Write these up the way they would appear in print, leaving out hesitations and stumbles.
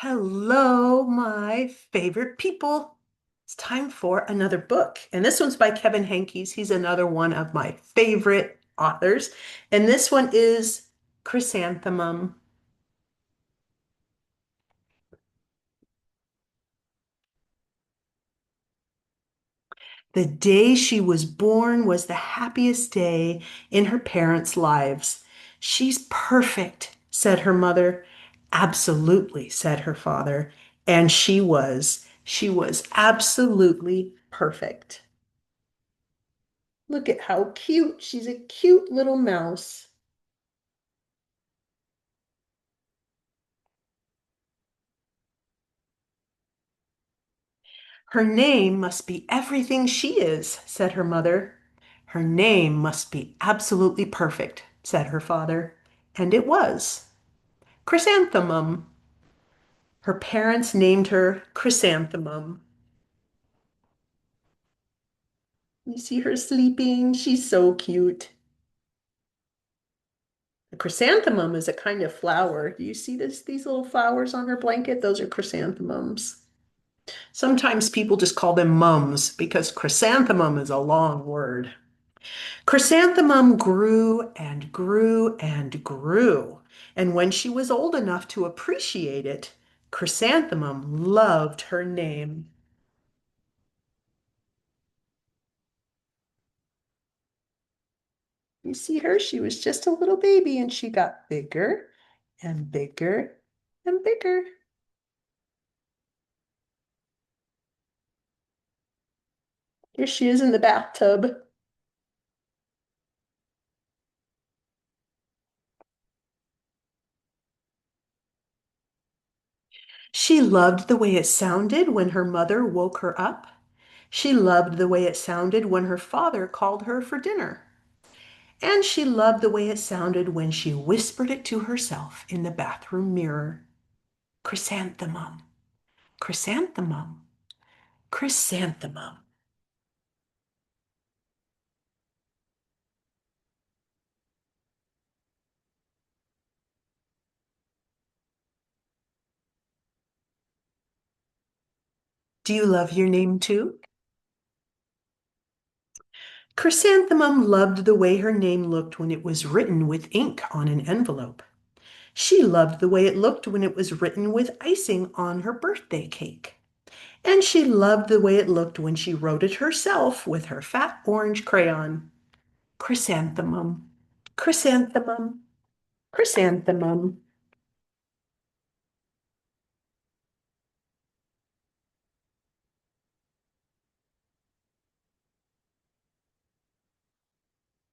Hello, my favorite people. It's time for another book. And this one's by Kevin Henkes. He's another one of my favorite authors. And this one is Chrysanthemum. The day she was born was the happiest day in her parents' lives. She's perfect, said her mother. Absolutely, said her father. And she was. She was absolutely perfect. Look at how cute. She's a cute little mouse. Her name must be everything she is, said her mother. Her name must be absolutely perfect, said her father. And it was. Chrysanthemum. Her parents named her Chrysanthemum. You see her sleeping? She's so cute. A chrysanthemum is a kind of flower. Do you see these little flowers on her blanket? Those are chrysanthemums. Sometimes people just call them mums because chrysanthemum is a long word. Chrysanthemum grew and grew and grew. And when she was old enough to appreciate it, Chrysanthemum loved her name. You see her? She was just a little baby and she got bigger and bigger and bigger. Here she is in the bathtub. She loved the way it sounded when her mother woke her up. She loved the way it sounded when her father called her for dinner. And she loved the way it sounded when she whispered it to herself in the bathroom mirror. Chrysanthemum, chrysanthemum, chrysanthemum. Do you love your name too? Chrysanthemum loved the way her name looked when it was written with ink on an envelope. She loved the way it looked when it was written with icing on her birthday cake. And she loved the way it looked when she wrote it herself with her fat orange crayon. Chrysanthemum, chrysanthemum, chrysanthemum.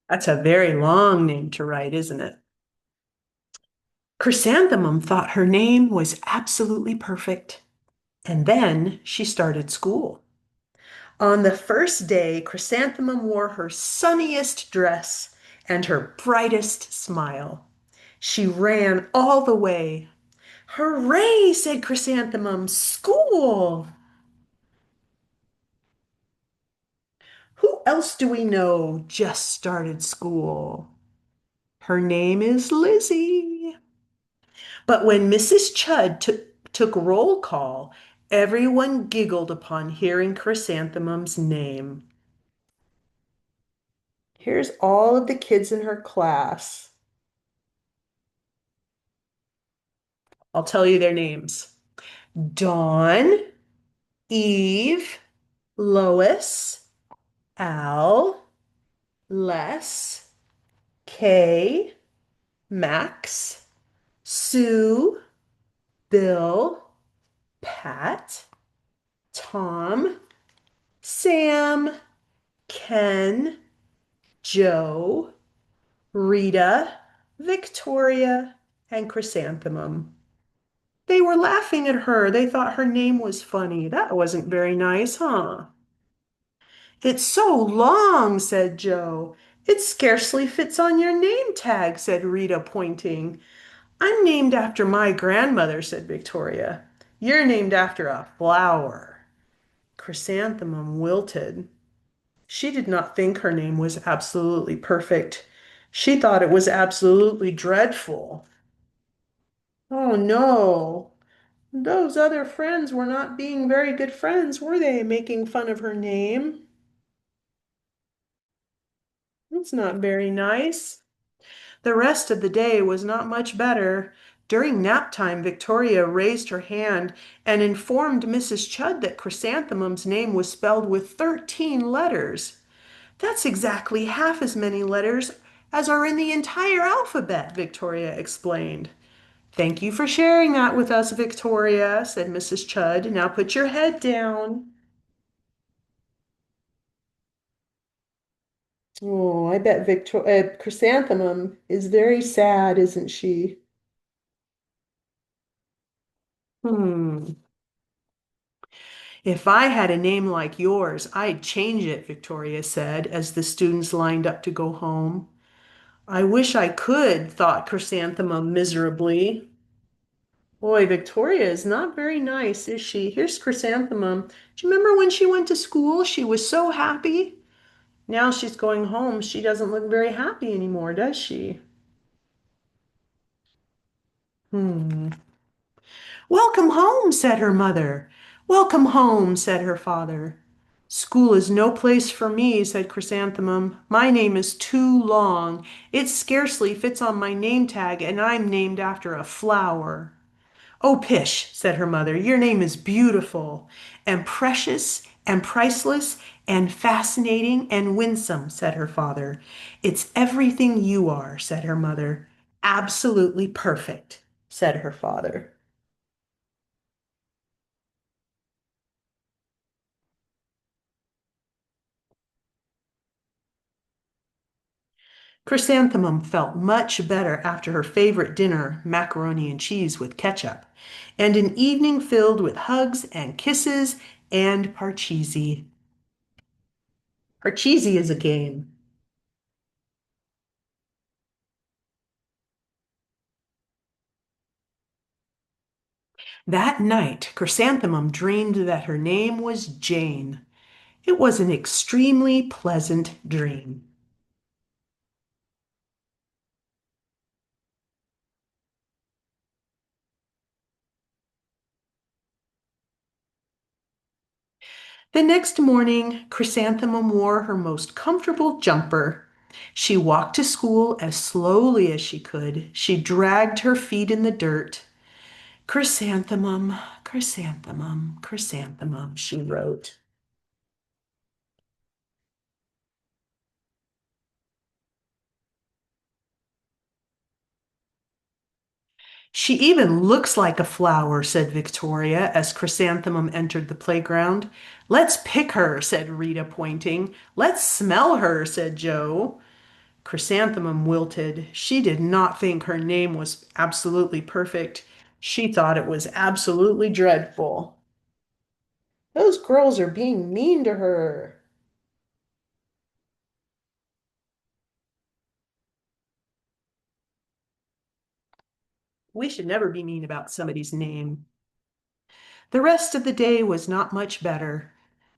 That's a very long name to write, isn't it? Chrysanthemum thought her name was absolutely perfect. And then she started school. On the first day, Chrysanthemum wore her sunniest dress and her brightest smile. She ran all the way. Hooray, said Chrysanthemum, school! Who else do we know just started school? Her name is Lizzie. But when Mrs. Chudd took roll call, everyone giggled upon hearing Chrysanthemum's name. Here's all of the kids in her class. I'll tell you their names. Dawn, Eve, Lois, Al, Les, Kay, Max, Sue, Bill, Pat, Tom, Sam, Ken, Joe, Rita, Victoria, and Chrysanthemum. They were laughing at her. They thought her name was funny. That wasn't very nice, huh? It's so long, said Joe. It scarcely fits on your name tag, said Rita, pointing. I'm named after my grandmother, said Victoria. You're named after a flower. Chrysanthemum wilted. She did not think her name was absolutely perfect. She thought it was absolutely dreadful. Oh no. Those other friends were not being very good friends, were they? Making fun of her name. It's not very nice. The rest of the day was not much better. During nap time, Victoria raised her hand and informed Mrs. Chudd that Chrysanthemum's name was spelled with 13 letters. That's exactly half as many letters as are in the entire alphabet, Victoria explained. Thank you for sharing that with us, Victoria, said Mrs. Chudd. Now put your head down. Oh, I bet Chrysanthemum is very sad, isn't she? Hmm. If I had a name like yours, I'd change it, Victoria said, as the students lined up to go home. I wish I could, thought Chrysanthemum miserably. Boy, Victoria is not very nice, is she? Here's Chrysanthemum. Do you remember when she went to school? She was so happy. Now she's going home. She doesn't look very happy anymore, does she? Hmm. Welcome home, said her mother. Welcome home, said her father. School is no place for me, said Chrysanthemum. My name is too long. It scarcely fits on my name tag, and I'm named after a flower. Oh, pish, said her mother. Your name is beautiful and precious and priceless and fascinating and winsome, said her father. It's everything you are, said her mother. Absolutely perfect, said her father. Chrysanthemum felt much better after her favorite dinner, macaroni and cheese with ketchup, and an evening filled with hugs and kisses and parcheesi. Parcheesi is a game. That night, Chrysanthemum dreamed that her name was Jane. It was an extremely pleasant dream. The next morning, Chrysanthemum wore her most comfortable jumper. She walked to school as slowly as she could. She dragged her feet in the dirt. Chrysanthemum, chrysanthemum, chrysanthemum, she wrote. She even looks like a flower, said Victoria as Chrysanthemum entered the playground. Let's pick her, said Rita, pointing. Let's smell her, said Joe. Chrysanthemum wilted. She did not think her name was absolutely perfect. She thought it was absolutely dreadful. Those girls are being mean to her. We should never be mean about somebody's name. The rest of the day was not much better.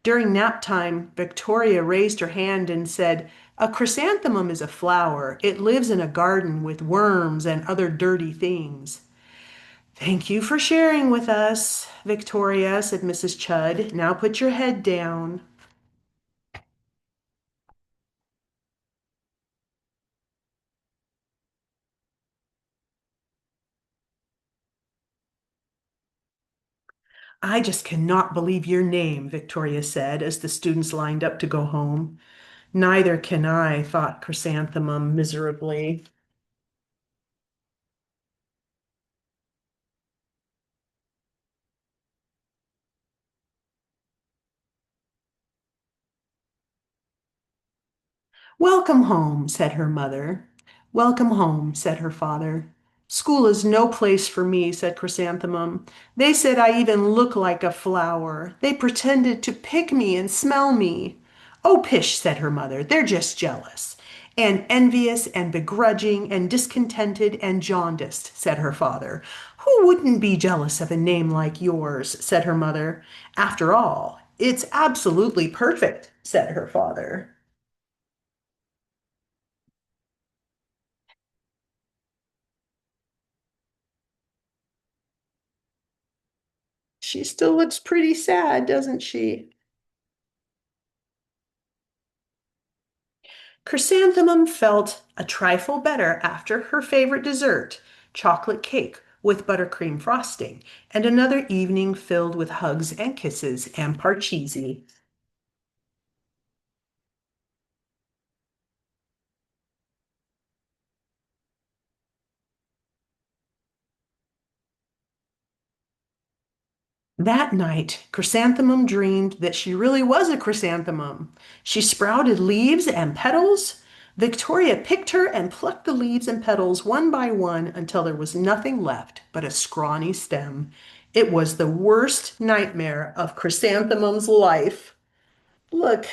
During nap time, Victoria raised her hand and said, a chrysanthemum is a flower. It lives in a garden with worms and other dirty things. Thank you for sharing with us, Victoria, said Mrs. Chudd. Now put your head down. I just cannot believe your name, Victoria said as the students lined up to go home. Neither can I, thought Chrysanthemum miserably. Welcome home, said her mother. Welcome home, said her father. School is no place for me, said Chrysanthemum. They said I even look like a flower. They pretended to pick me and smell me. Oh, pish, said her mother. They're just jealous. And envious and begrudging and discontented and jaundiced, said her father. Who wouldn't be jealous of a name like yours, said her mother. After all, it's absolutely perfect, said her father. She still looks pretty sad, doesn't she? Chrysanthemum felt a trifle better after her favorite dessert, chocolate cake with buttercream frosting, and another evening filled with hugs and kisses and parcheesi. That night, Chrysanthemum dreamed that she really was a chrysanthemum. She sprouted leaves and petals. Victoria picked her and plucked the leaves and petals one by one until there was nothing left but a scrawny stem. It was the worst nightmare of Chrysanthemum's life. Look,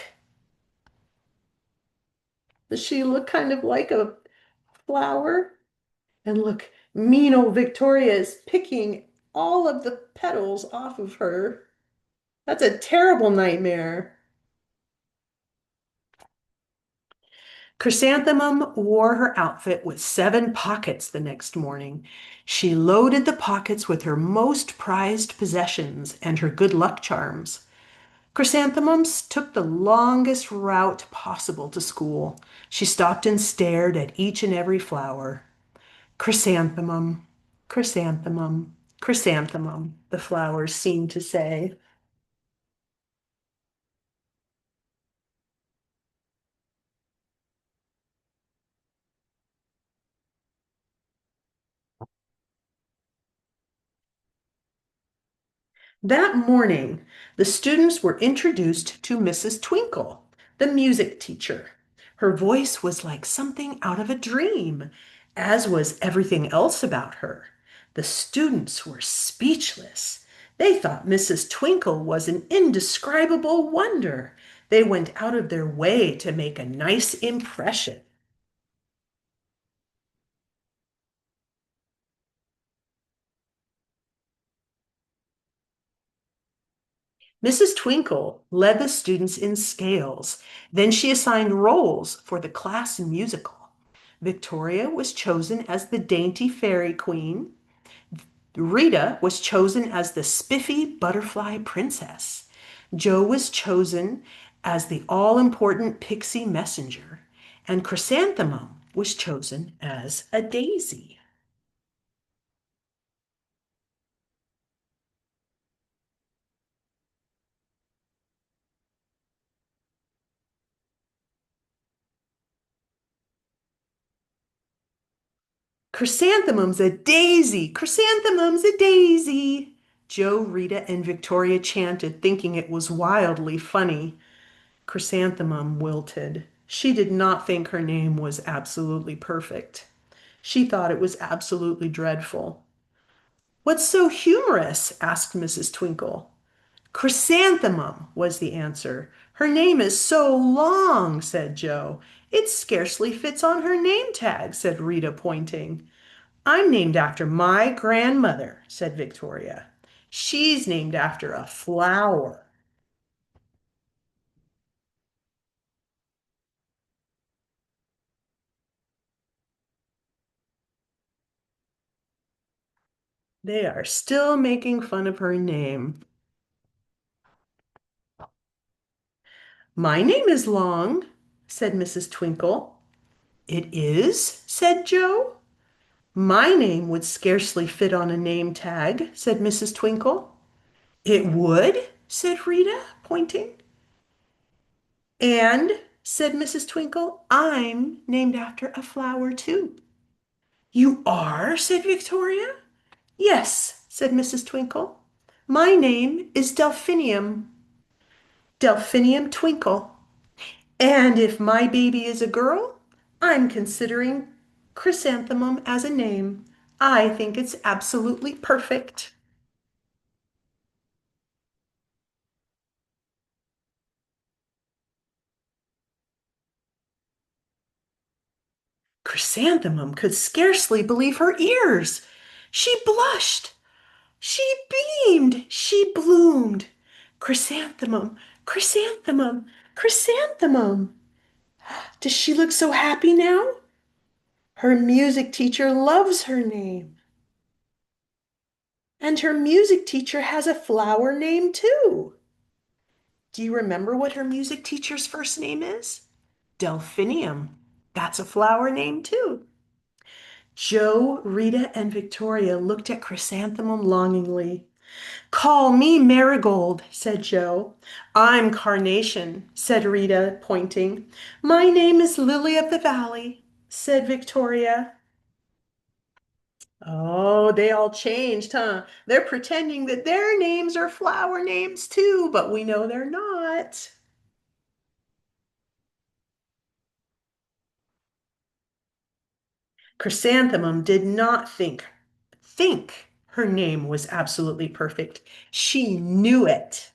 does she look kind of like a flower? And look, mean old Victoria is picking all of the petals off of her. That's a terrible nightmare. Chrysanthemum wore her outfit with 7 pockets the next morning. She loaded the pockets with her most prized possessions and her good luck charms. Chrysanthemums took the longest route possible to school. She stopped and stared at each and every flower. Chrysanthemum, chrysanthemum, chrysanthemum, the flowers seemed to say. That morning, the students were introduced to Mrs. Twinkle, the music teacher. Her voice was like something out of a dream, as was everything else about her. The students were speechless. They thought Mrs. Twinkle was an indescribable wonder. They went out of their way to make a nice impression. Mrs. Twinkle led the students in scales. Then she assigned roles for the class musical. Victoria was chosen as the dainty fairy queen. Rita was chosen as the spiffy butterfly princess. Jo was chosen as the all important pixie messenger. And Chrysanthemum was chosen as a daisy. Chrysanthemum's a daisy! Chrysanthemum's a daisy! Jo, Rita, and Victoria chanted, thinking it was wildly funny. Chrysanthemum wilted. She did not think her name was absolutely perfect. She thought it was absolutely dreadful. What's so humorous? Asked Mrs. Twinkle. Chrysanthemum was the answer. Her name is so long, said Jo. It scarcely fits on her name tag, said Rita, pointing. I'm named after my grandmother, said Victoria. She's named after a flower. They are still making fun of her name. My name is Long, said Mrs. Twinkle. It is, said Jo. My name would scarcely fit on a name tag, said Mrs. Twinkle. It would, said Rita, pointing. And, said Mrs. Twinkle, I'm named after a flower too. You are, said Victoria. Yes, said Mrs. Twinkle. My name is Delphinium. Delphinium Twinkle. And if my baby is a girl, I'm considering Chrysanthemum as a name. I think it's absolutely perfect. Chrysanthemum could scarcely believe her ears. She blushed. She beamed. She bloomed. Chrysanthemum, chrysanthemum, chrysanthemum. Does she look so happy now? Her music teacher loves her name. And her music teacher has a flower name too. Do you remember what her music teacher's first name is? Delphinium. That's a flower name too. Joe, Rita, and Victoria looked at Chrysanthemum longingly. Call me Marigold, said Joe. I'm Carnation, said Rita, pointing. My name is Lily of the Valley, said Victoria. Oh, they all changed, huh? They're pretending that their names are flower names too, but we know they're not. Chrysanthemum did not think her name was absolutely perfect. She knew it.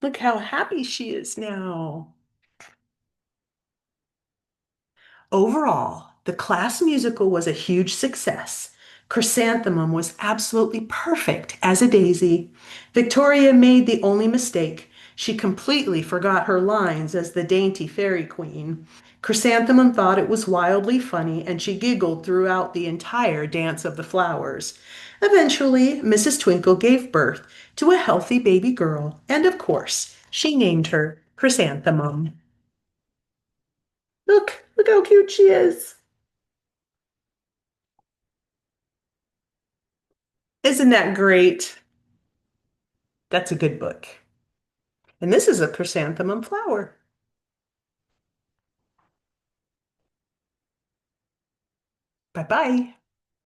Look how happy she is now. Overall, the class musical was a huge success. Chrysanthemum was absolutely perfect as a daisy. Victoria made the only mistake. She completely forgot her lines as the dainty fairy queen. Chrysanthemum thought it was wildly funny, and she giggled throughout the entire dance of the flowers. Eventually, Mrs. Twinkle gave birth to a healthy baby girl, and of course, she named her Chrysanthemum. Look how cute she is. Isn't that great? That's a good book. And this is a chrysanthemum flower. Bye bye.